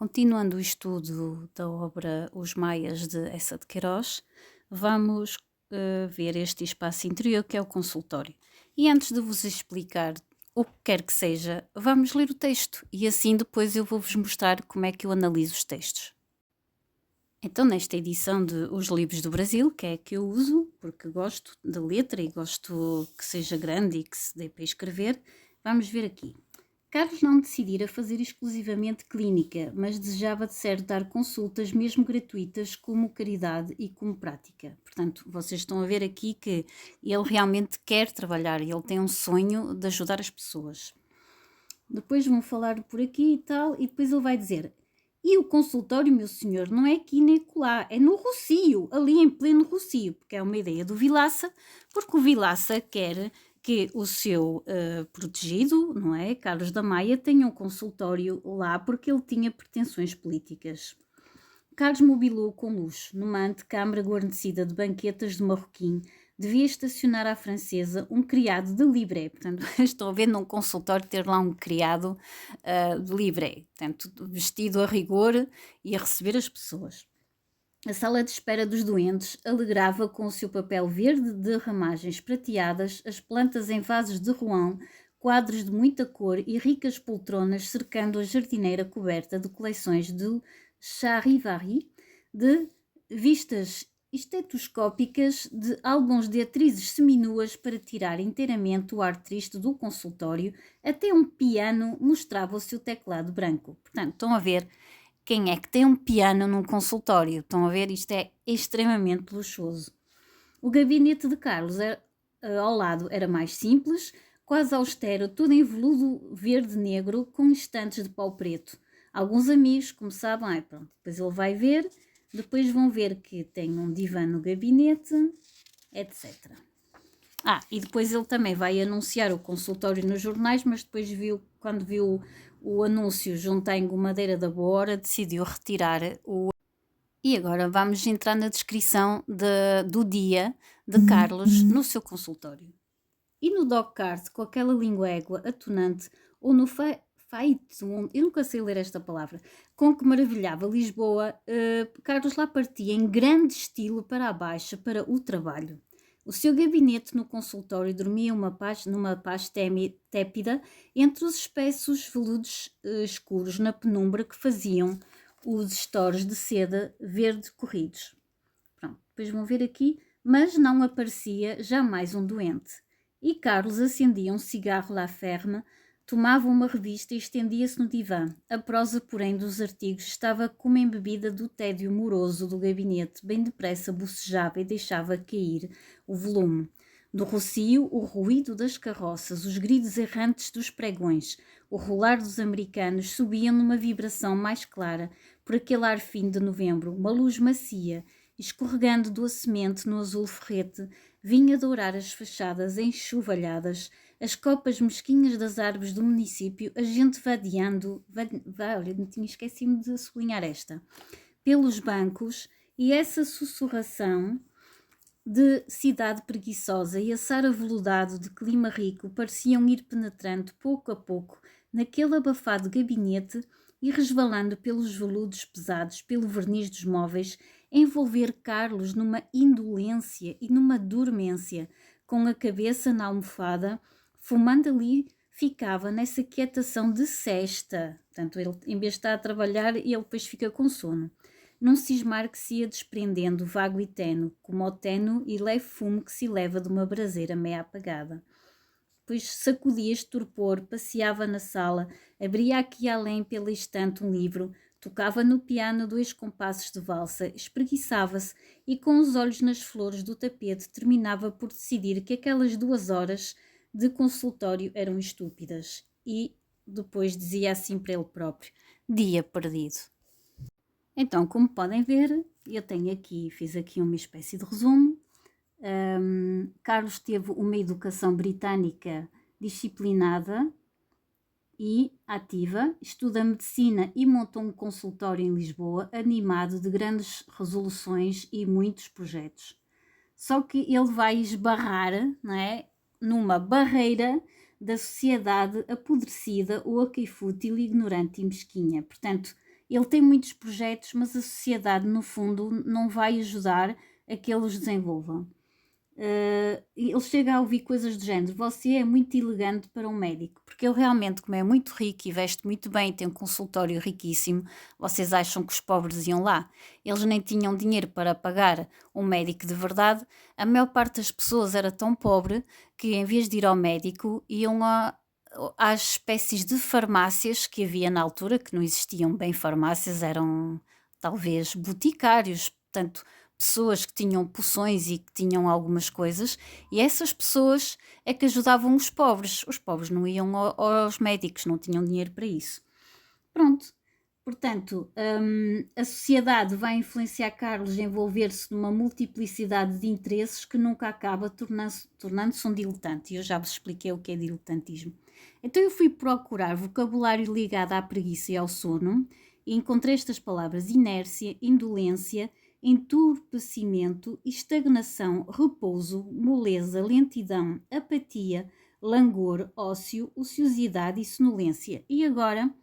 Continuando o estudo da obra Os Maias de Eça de Queiroz, vamos ver este espaço interior que é o consultório. E antes de vos explicar o que quer que seja, vamos ler o texto e assim depois eu vou-vos mostrar como é que eu analiso os textos. Então, nesta edição de Os Livros do Brasil, que é a que eu uso, porque gosto da letra e gosto que seja grande e que se dê para escrever, vamos ver aqui. Carlos não decidira fazer exclusivamente clínica, mas desejava de certo dar consultas mesmo gratuitas como caridade e como prática. Portanto, vocês estão a ver aqui que ele realmente quer trabalhar e ele tem um sonho de ajudar as pessoas. Depois vão falar por aqui e tal, e depois ele vai dizer: e o consultório, meu senhor, não é aqui nem acolá, é no Rocio, ali em pleno Rocio, porque é uma ideia do Vilaça, porque o Vilaça quer que o seu protegido, não é, Carlos da Maia, tenha um consultório lá porque ele tinha pretensões políticas. Carlos mobilou com luxo, numa antecâmara guarnecida de banquetas de marroquim. Devia estacionar à francesa um criado de libré. Portanto, estão a ver num consultório ter lá um criado de libré. Portanto, vestido a rigor e a receber as pessoas. A sala de espera dos doentes alegrava com o seu papel verde de ramagens prateadas, as plantas em vasos de Rouen, quadros de muita cor e ricas poltronas cercando a jardineira coberta de coleções de Charivari, de vistas estetoscópicas, de álbuns de atrizes seminuas para tirar inteiramente o ar triste do consultório, até um piano mostrava o seu teclado branco. Portanto, estão a ver quem é que tem um piano num consultório? Estão a ver? Isto é extremamente luxuoso. O gabinete de Carlos ao lado era mais simples, quase austero, todo em veludo verde-negro, com estantes de pau preto. Alguns amigos começavam, pronto, depois ele vai ver, depois vão ver que tem um divã no gabinete, etc. E depois ele também vai anunciar o consultório nos jornais, mas depois quando viu o anúncio Juntengo Madeira da Boa Hora, decidiu retirar o... E agora vamos entrar na descrição do dia de Carlos no seu consultório. E no Dockcart, com aquela língua égua atonante, ou no Faitum, eu nunca sei ler esta palavra, com que maravilhava Lisboa, Carlos lá partia em grande estilo para a baixa, para o trabalho. O seu gabinete no consultório dormia numa paz tépida entre os espessos veludos escuros na penumbra que faziam os estores de seda verde corridos. Pronto, depois vão ver aqui, mas não aparecia jamais um doente. E Carlos acendia um cigarro lá ferme, tomava uma revista e estendia-se no divã. A prosa, porém, dos artigos estava como embebida do tédio moroso do gabinete. Bem depressa bocejava e deixava cair o volume. Do Rocio, o ruído das carroças, os gritos errantes dos pregões, o rolar dos americanos subiam numa vibração mais clara por aquele ar fino de novembro, uma luz macia, escorregando docemente no azul ferrete, vinha dourar as fachadas enxovalhadas, as copas mesquinhas das árvores do município, a gente vadeando, olha, tinha esquecido de sublinhar esta, pelos bancos, e essa sussurração de cidade preguiçosa e assar aveludado de clima rico pareciam ir penetrando pouco a pouco naquele abafado gabinete e resvalando pelos veludos pesados, pelo verniz dos móveis, envolver Carlos numa indolência e numa dormência, com a cabeça na almofada, fumando ali, ficava nessa quietação de sesta. Portanto, ele, em vez de estar a trabalhar, ele depois fica com sono. Num cismar que se ia desprendendo, vago e tenue, como o tenue e leve fumo que se leva de uma braseira meia apagada. Depois sacudia este torpor, passeava na sala, abria aqui além pela estante um livro, tocava no piano 2 compassos de valsa, espreguiçava-se e com os olhos nas flores do tapete terminava por decidir que aquelas 2 horas de consultório eram estúpidas. E depois dizia assim para ele próprio: dia perdido. Então, como podem ver, fiz aqui uma espécie de resumo. Carlos teve uma educação britânica disciplinada e ativa, estuda medicina e montou um consultório em Lisboa, animado de grandes resoluções e muitos projetos. Só que ele vai esbarrar, não é, numa barreira da sociedade apodrecida, oca e fútil, ignorante e mesquinha. Portanto, ele tem muitos projetos, mas a sociedade, no fundo, não vai ajudar a que eles desenvolvam. Ele chega a ouvir coisas do género: você é muito elegante para um médico, porque ele realmente, como é muito rico e veste muito bem e tem um consultório riquíssimo, vocês acham que os pobres iam lá? Eles nem tinham dinheiro para pagar um médico de verdade. A maior parte das pessoas era tão pobre que, em vez de ir ao médico, iam às espécies de farmácias que havia na altura, que não existiam bem farmácias, eram talvez boticários, portanto pessoas que tinham poções e que tinham algumas coisas, e essas pessoas é que ajudavam os pobres. Os pobres não iam aos médicos, não tinham dinheiro para isso. Pronto. Portanto, a sociedade vai influenciar Carlos a envolver-se numa multiplicidade de interesses que nunca acaba, tornando-se um diletante. E eu já vos expliquei o que é diletantismo. Então eu fui procurar vocabulário ligado à preguiça e ao sono e encontrei estas palavras: inércia, indolência, entorpecimento, estagnação, repouso, moleza, lentidão, apatia, langor, ócio, ociosidade e sonolência. E agora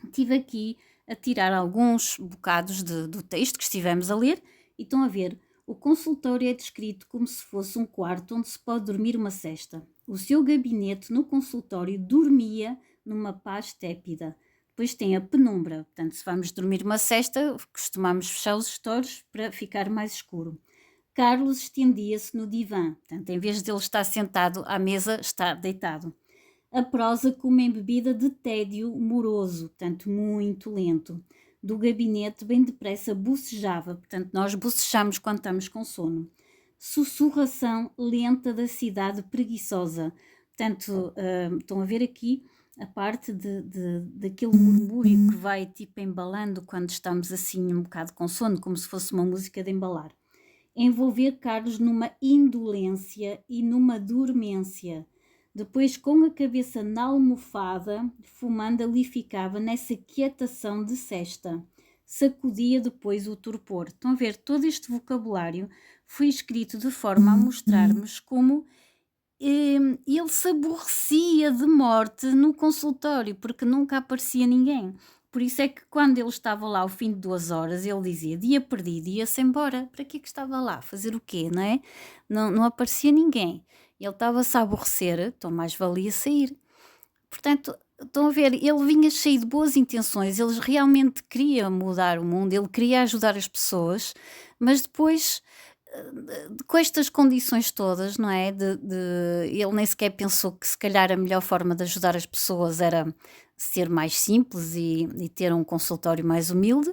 estive aqui a tirar alguns bocados do texto que estivemos a ler e estão a ver. O consultório é descrito como se fosse um quarto onde se pode dormir uma sesta. O seu gabinete no consultório dormia numa paz tépida. Depois tem a penumbra, portanto, se vamos dormir uma sesta, costumamos fechar os estores para ficar mais escuro. Carlos estendia-se no divã, portanto, em vez de ele estar sentado à mesa, está deitado. A prosa como embebida de tédio moroso, portanto, muito lento. Do gabinete, bem depressa, bocejava, portanto, nós bocejamos quando estamos com sono. Sussurração lenta da cidade preguiçosa. Portanto, estão a ver aqui a parte daquele murmúrio que vai tipo embalando quando estamos assim um bocado com sono, como se fosse uma música de embalar. Envolver Carlos numa indolência e numa dormência. Depois, com a cabeça na almofada, fumando, ali ficava nessa quietação de sesta. Sacudia depois o torpor. Estão a ver, todo este vocabulário foi escrito de forma a mostrar-nos como ele se aborrecia de morte no consultório, porque nunca aparecia ninguém. Por isso é que quando ele estava lá ao fim de 2 horas, ele dizia: dia perdido, ia-se embora. Para que estava lá? Fazer o quê, não é? Não aparecia ninguém. Ele estava-se a aborrecer, então mais valia sair. Portanto, estão a ver, ele vinha cheio de boas intenções, ele realmente queria mudar o mundo, ele queria ajudar as pessoas, mas depois, com estas condições todas, não é? Ele nem sequer pensou que se calhar a melhor forma de ajudar as pessoas era ser mais simples e ter um consultório mais humilde.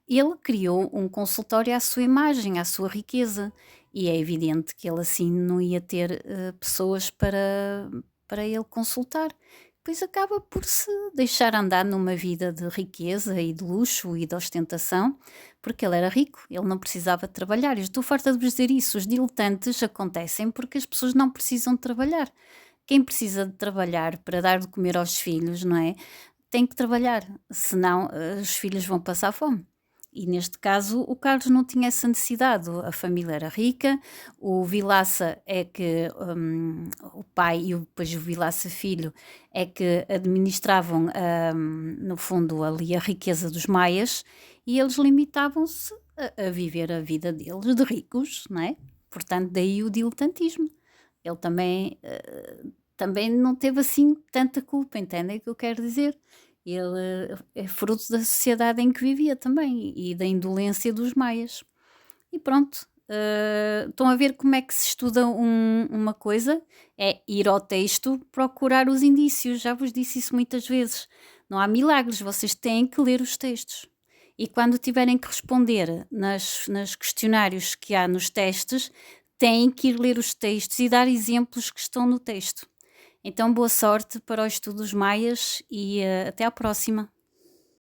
Ele criou um consultório à sua imagem, à sua riqueza, e é evidente que ele assim não ia ter pessoas para ele consultar. Depois acaba por se deixar andar numa vida de riqueza e de luxo e de ostentação, porque ele era rico, ele não precisava de trabalhar. Eu estou farta de vos dizer isso, os diletantes acontecem porque as pessoas não precisam de trabalhar. Quem precisa de trabalhar para dar de comer aos filhos, não é? Tem que trabalhar, senão os filhos vão passar fome. E neste caso o Carlos não tinha essa necessidade, a família era rica, o Vilaça é que, o pai e depois o Vilaça filho, é que administravam, no fundo, ali a riqueza dos maias, e eles limitavam-se a viver a vida deles, de ricos, não é? Portanto, daí o diletantismo. Ele também não teve assim tanta culpa, entendem o que eu quero dizer? Ele é fruto da sociedade em que vivia também e da indolência dos maias. E pronto, estão a ver como é que se estuda uma coisa? É ir ao texto procurar os indícios. Já vos disse isso muitas vezes. Não há milagres, vocês têm que ler os textos. E quando tiverem que responder nas questionários que há nos testes, têm que ir ler os textos e dar exemplos que estão no texto. Então, boa sorte para o estudo dos maias e até à próxima.